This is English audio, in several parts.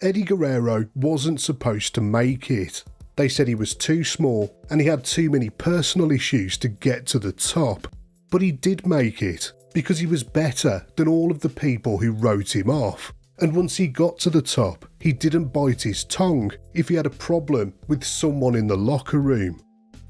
Eddie Guerrero wasn't supposed to make it. They said he was too small and he had too many personal issues to get to the top. But he did make it because he was better than all of the people who wrote him off. And once he got to the top, he didn't bite his tongue if he had a problem with someone in the locker room.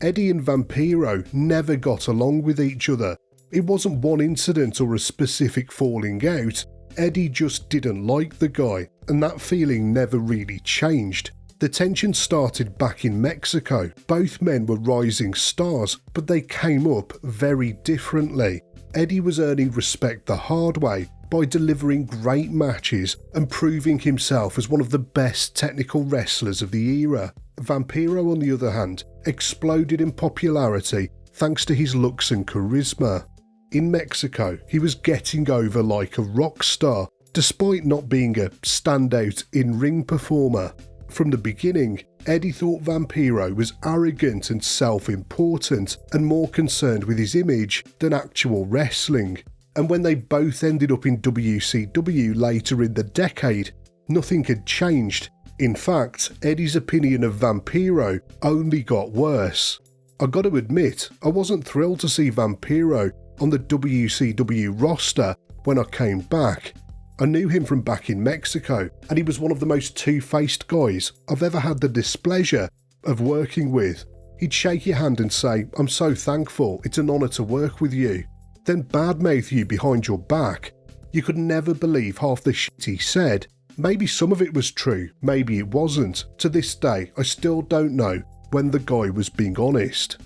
Eddie and Vampiro never got along with each other. It wasn't one incident or a specific falling out. Eddie just didn't like the guy, and that feeling never really changed. The tension started back in Mexico. Both men were rising stars, but they came up very differently. Eddie was earning respect the hard way by delivering great matches and proving himself as one of the best technical wrestlers of the era. Vampiro, on the other hand, exploded in popularity thanks to his looks and charisma. In Mexico, he was getting over like a rock star, despite not being a standout in-ring performer. From the beginning, Eddie thought Vampiro was arrogant and self-important and more concerned with his image than actual wrestling. And when they both ended up in WCW later in the decade, nothing had changed. In fact, Eddie's opinion of Vampiro only got worse. I got to admit, I wasn't thrilled to see Vampiro on the WCW roster when I came back. I knew him from back in Mexico, and he was one of the most two-faced guys I've ever had the displeasure of working with. He'd shake your hand and say, "I'm so thankful, it's an honour to work with you," then badmouth you behind your back. You could never believe half the shit he said. Maybe some of it was true, maybe it wasn't. To this day, I still don't know when the guy was being honest.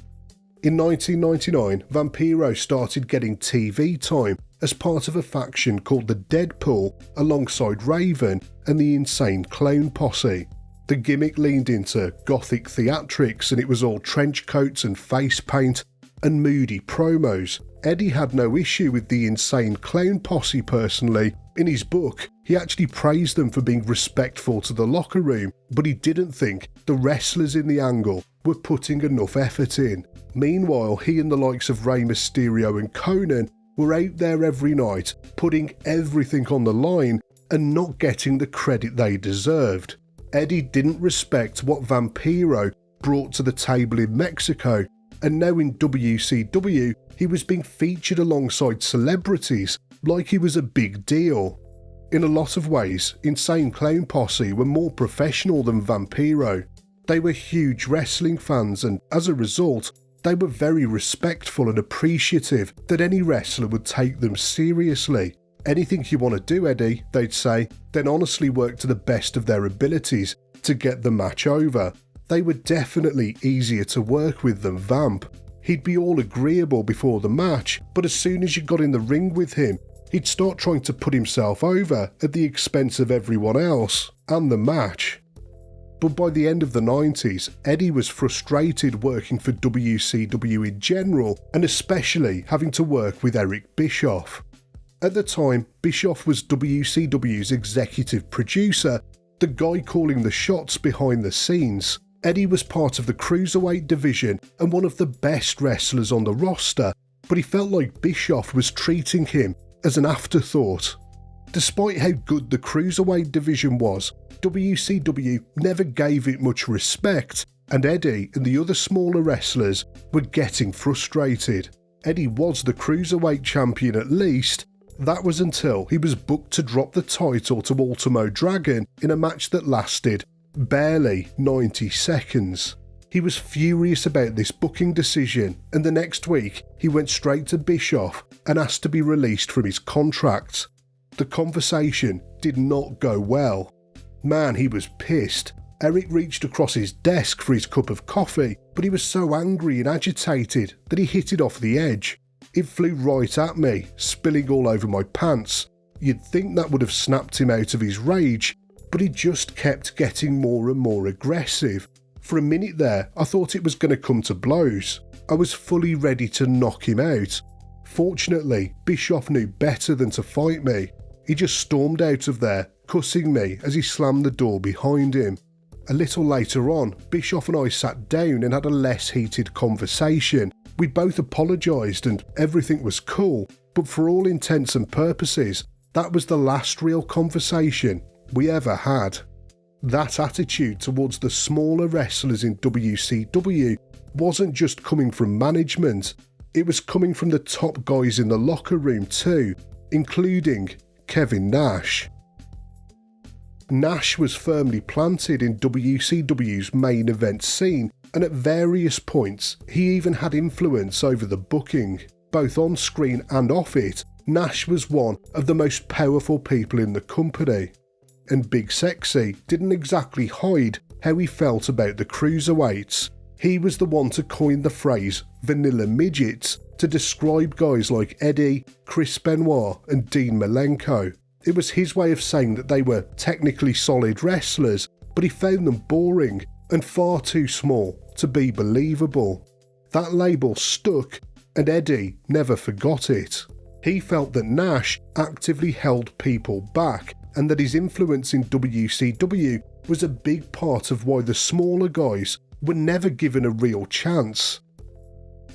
In 1999, Vampiro started getting TV time as part of a faction called the Deadpool alongside Raven and the Insane Clown Posse. The gimmick leaned into gothic theatrics and it was all trench coats and face paint and moody promos. Eddie had no issue with the Insane Clown Posse personally. In his book, he actually praised them for being respectful to the locker room, but he didn't think the wrestlers in the angle were putting enough effort in. Meanwhile, he and the likes of Rey Mysterio and Conan were out there every night, putting everything on the line and not getting the credit they deserved. Eddie didn't respect what Vampiro brought to the table in Mexico, and now in WCW, he was being featured alongside celebrities like he was a big deal. In a lot of ways, Insane Clown Posse were more professional than Vampiro. They were huge wrestling fans, and as a result, they were very respectful and appreciative that any wrestler would take them seriously. "Anything you want to do, Eddie," they'd say, then honestly work to the best of their abilities to get the match over. They were definitely easier to work with than Vamp. He'd be all agreeable before the match, but as soon as you got in the ring with him, he'd start trying to put himself over at the expense of everyone else and the match. But by the end of the 90s, Eddie was frustrated working for WCW in general, and especially having to work with Eric Bischoff. At the time, Bischoff was WCW's executive producer, the guy calling the shots behind the scenes. Eddie was part of the Cruiserweight division and one of the best wrestlers on the roster, but he felt like Bischoff was treating him as an afterthought. Despite how good the Cruiserweight division was, WCW never gave it much respect, and Eddie and the other smaller wrestlers were getting frustrated. Eddie was the Cruiserweight champion at least. That was until he was booked to drop the title to Ultimo Dragon in a match that lasted barely 90 seconds. He was furious about this booking decision, and the next week he went straight to Bischoff and asked to be released from his contract. The conversation did not go well. Man, he was pissed. Eric reached across his desk for his cup of coffee, but he was so angry and agitated that he hit it off the edge. It flew right at me, spilling all over my pants. You'd think that would have snapped him out of his rage, but he just kept getting more and more aggressive. For a minute there, I thought it was going to come to blows. I was fully ready to knock him out. Fortunately, Bischoff knew better than to fight me. He just stormed out of there, cussing me as he slammed the door behind him. A little later on, Bischoff and I sat down and had a less heated conversation. We both apologised and everything was cool, but for all intents and purposes, that was the last real conversation we ever had. That attitude towards the smaller wrestlers in WCW wasn't just coming from management, it was coming from the top guys in the locker room too, including Kevin Nash. Nash was firmly planted in WCW's main event scene, and at various points he even had influence over the booking. Both on screen and off it, Nash was one of the most powerful people in the company. And Big Sexy didn't exactly hide how he felt about the cruiserweights. He was the one to coin the phrase vanilla midgets to describe guys like Eddie, Chris Benoit and Dean Malenko. It was his way of saying that they were technically solid wrestlers, but he found them boring and far too small to be believable. That label stuck, and Eddie never forgot it. He felt that Nash actively held people back, and that his influence in WCW was a big part of why the smaller guys were never given a real chance.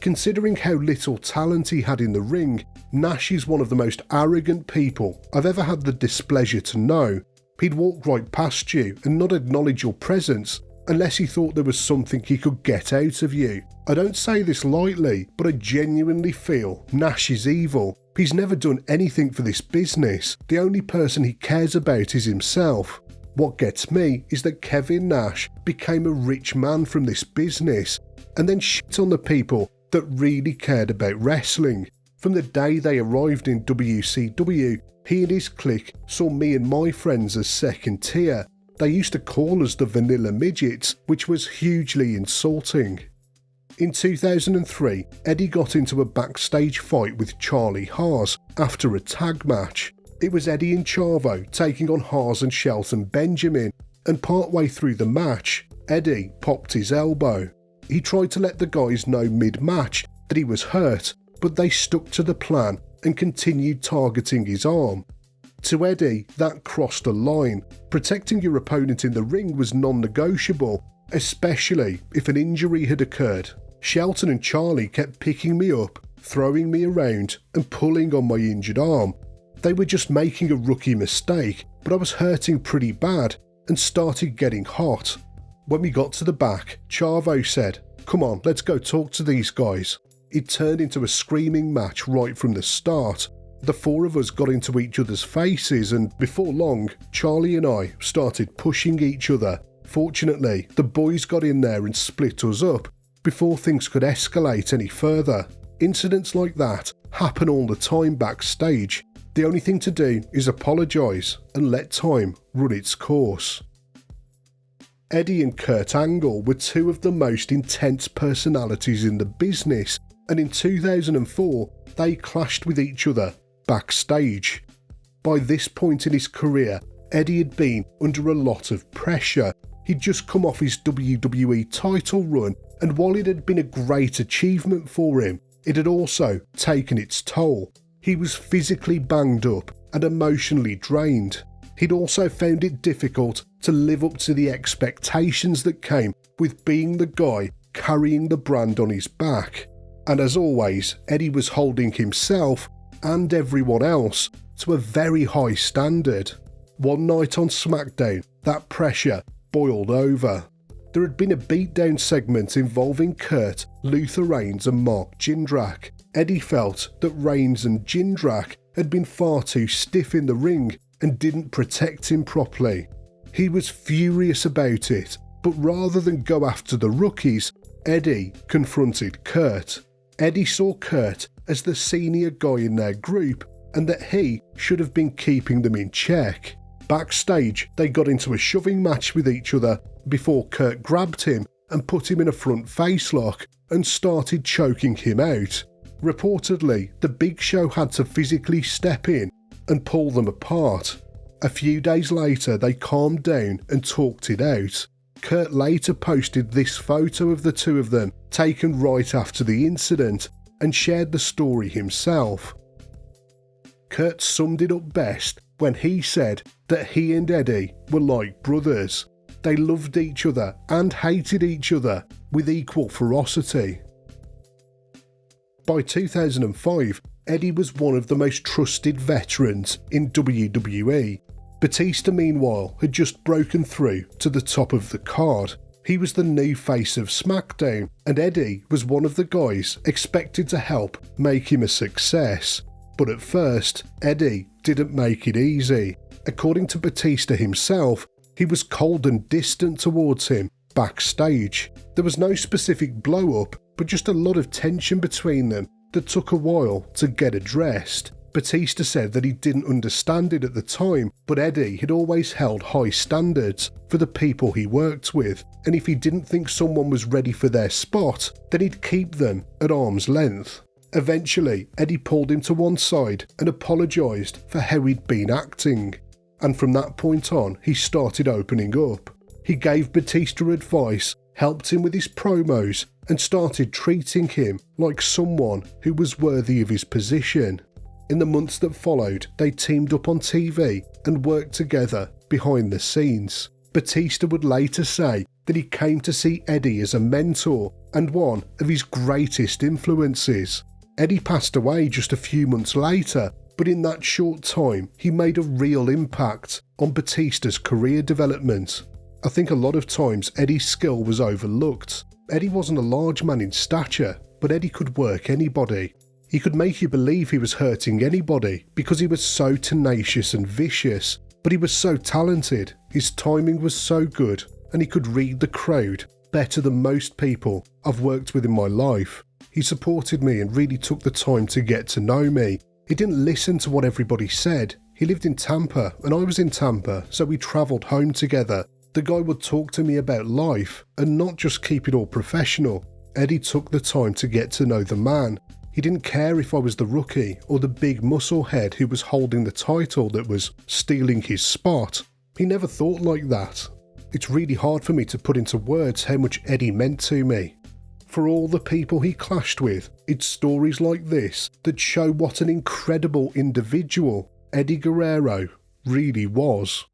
Considering how little talent he had in the ring, Nash is one of the most arrogant people I've ever had the displeasure to know. He'd walk right past you and not acknowledge your presence unless he thought there was something he could get out of you. I don't say this lightly, but I genuinely feel Nash is evil. He's never done anything for this business. The only person he cares about is himself. What gets me is that Kevin Nash became a rich man from this business and then shit on the people that really cared about wrestling. From the day they arrived in WCW, he and his clique saw me and my friends as second tier. They used to call us the vanilla midgets, which was hugely insulting. In 2003, Eddie got into a backstage fight with Charlie Hars after a tag match. It was Eddie and Chavo taking on Hars and Shelton Benjamin, and partway through the match, Eddie popped his elbow. He tried to let the guys know mid-match that he was hurt, but they stuck to the plan and continued targeting his arm. To Eddie, that crossed a line. Protecting your opponent in the ring was non-negotiable, especially if an injury had occurred. Shelton and Charlie kept picking me up, throwing me around and pulling on my injured arm. They were just making a rookie mistake, but I was hurting pretty bad and started getting hot. When we got to the back, Chavo said, "Come on, let's go talk to these guys." It turned into a screaming match right from the start. The four of us got into each other's faces, and before long, Charlie and I started pushing each other. Fortunately, the boys got in there and split us up before things could escalate any further. Incidents like that happen all the time backstage. The only thing to do is apologise and let time run its course. Eddie and Kurt Angle were two of the most intense personalities in the business, and in 2004 they clashed with each other backstage. By this point in his career, Eddie had been under a lot of pressure. He'd just come off his WWE title run, and while it had been a great achievement for him, it had also taken its toll. He was physically banged up and emotionally drained. He'd also found it difficult to live up to the expectations that came with being the guy carrying the brand on his back. And as always, Eddie was holding himself and everyone else to a very high standard. One night on SmackDown, that pressure boiled over. There had been a beatdown segment involving Kurt, Luther Reigns and Mark Jindrak. Eddie felt that Reigns and Jindrak had been far too stiff in the ring and didn't protect him properly. He was furious about it, but rather than go after the rookies, Eddie confronted Kurt. Eddie saw Kurt as the senior guy in their group and that he should have been keeping them in check. Backstage, they got into a shoving match with each other before Kurt grabbed him and put him in a front facelock and started choking him out. Reportedly, the Big Show had to physically step in and pull them apart. A few days later, they calmed down and talked it out. Kurt later posted this photo of the two of them taken right after the incident and shared the story himself. Kurt summed it up best when he said that he and Eddie were like brothers. They loved each other and hated each other with equal ferocity. By 2005, Eddie was one of the most trusted veterans in WWE. Batista, meanwhile, had just broken through to the top of the card. He was the new face of SmackDown, and Eddie was one of the guys expected to help make him a success. But at first, Eddie didn't make it easy. According to Batista himself, he was cold and distant towards him backstage. There was no specific blow-up, but just a lot of tension between them that took a while to get addressed. Batista said that he didn't understand it at the time, but Eddie had always held high standards for the people he worked with, and if he didn't think someone was ready for their spot, then he'd keep them at arm's length. Eventually, Eddie pulled him to one side and apologised for how he'd been acting, and from that point on, he started opening up. He gave Batista advice, helped him with his promos, and started treating him like someone who was worthy of his position. In the months that followed, they teamed up on TV and worked together behind the scenes. Batista would later say that he came to see Eddie as a mentor and one of his greatest influences. Eddie passed away just a few months later, but in that short time, he made a real impact on Batista's career development. I think a lot of times Eddie's skill was overlooked. Eddie wasn't a large man in stature, but Eddie could work anybody. He could make you believe he was hurting anybody because he was so tenacious and vicious, but he was so talented, his timing was so good, and he could read the crowd better than most people I've worked with in my life. He supported me and really took the time to get to know me. He didn't listen to what everybody said. He lived in Tampa and I was in Tampa, so we travelled home together. The guy would talk to me about life and not just keep it all professional. Eddie took the time to get to know the man. He didn't care if I was the rookie or the big muscle head who was holding the title that was stealing his spot. He never thought like that. It's really hard for me to put into words how much Eddie meant to me. For all the people he clashed with, it's stories like this that show what an incredible individual Eddie Guerrero really was.